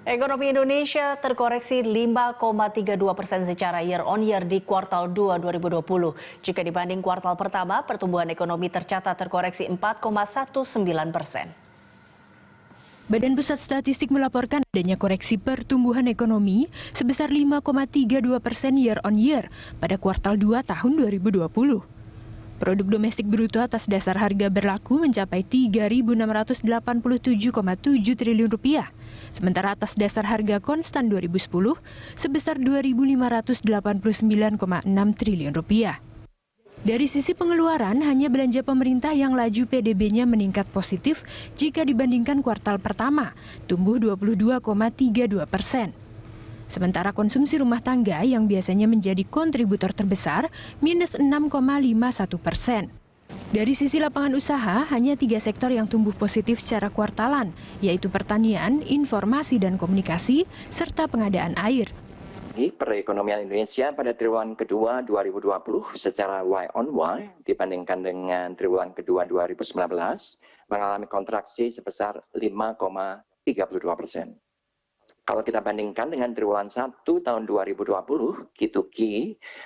Ekonomi Indonesia terkoreksi 5,32% secara year-on-year di kuartal 2 2020. Jika dibanding kuartal pertama, pertumbuhan ekonomi tercatat terkoreksi 4,19%. Badan Pusat Statistik melaporkan adanya koreksi pertumbuhan ekonomi sebesar 5,32% year-on-year pada kuartal 2 tahun 2020. Produk domestik bruto atas dasar harga berlaku mencapai Rp3.687,7 triliun, sementara atas dasar harga konstan 2010 sebesar Rp2.589,6 triliun. Dari sisi pengeluaran, hanya belanja pemerintah yang laju PDB-nya meningkat positif jika dibandingkan kuartal pertama, tumbuh 22,32%. Sementara konsumsi rumah tangga yang biasanya menjadi kontributor terbesar, minus 6,51%. Dari sisi lapangan usaha, hanya 3 sektor yang tumbuh positif secara kuartalan, yaitu pertanian, informasi dan komunikasi, serta pengadaan air. Perekonomian Indonesia pada triwulan kedua 2020 secara Y-on-Y dibandingkan dengan triwulan kedua 2019 mengalami kontraksi sebesar 5,32%. Kalau kita bandingkan dengan triwulan 1 tahun 2020, Q2Q,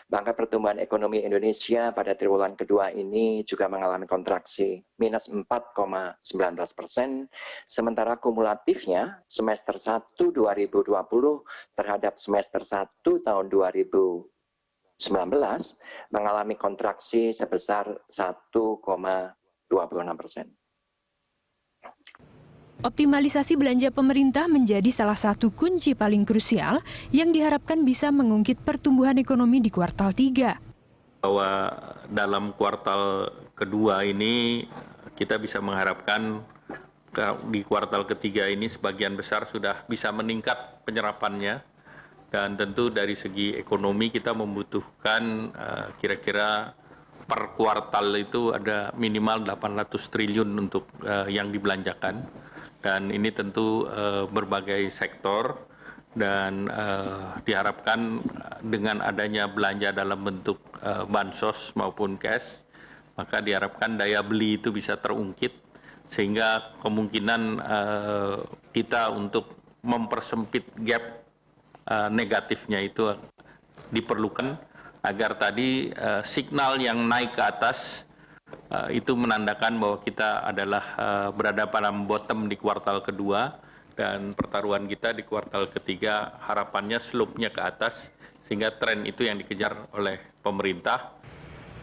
maka pertumbuhan ekonomi Indonesia pada triwulan kedua ini juga mengalami kontraksi minus 4,19%, sementara kumulatifnya semester 1 2020 terhadap semester 1 tahun 2019 mengalami kontraksi sebesar 1,26%. Optimalisasi belanja pemerintah menjadi salah satu kunci paling krusial yang diharapkan bisa mengungkit pertumbuhan ekonomi di kuartal 3. Bahwa dalam kuartal kedua ini kita bisa mengharapkan di kuartal ketiga ini sebagian besar sudah bisa meningkat penyerapannya, dan tentu dari segi ekonomi kita membutuhkan kira-kira per kuartal itu ada minimal 800 triliun untuk yang dibelanjakan. Dan ini tentu berbagai sektor, dan diharapkan dengan adanya belanja dalam bentuk bansos maupun cash, maka diharapkan daya beli itu bisa terungkit, sehingga kemungkinan kita untuk mempersempit gap negatifnya itu diperlukan agar tadi signal yang naik ke atas itu menandakan bahwa kita adalah berada pada bottom di kuartal kedua, dan pertaruhan kita di kuartal ketiga harapannya slope-nya ke atas, sehingga tren itu yang dikejar oleh pemerintah.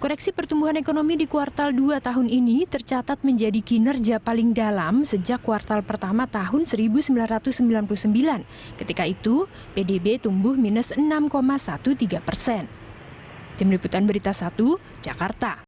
Koreksi pertumbuhan ekonomi di kuartal 2 tahun ini tercatat menjadi kinerja paling dalam sejak kuartal pertama tahun 1999. Ketika itu, PDB tumbuh minus 6,13%. Tim Liputan Berita 1, Jakarta.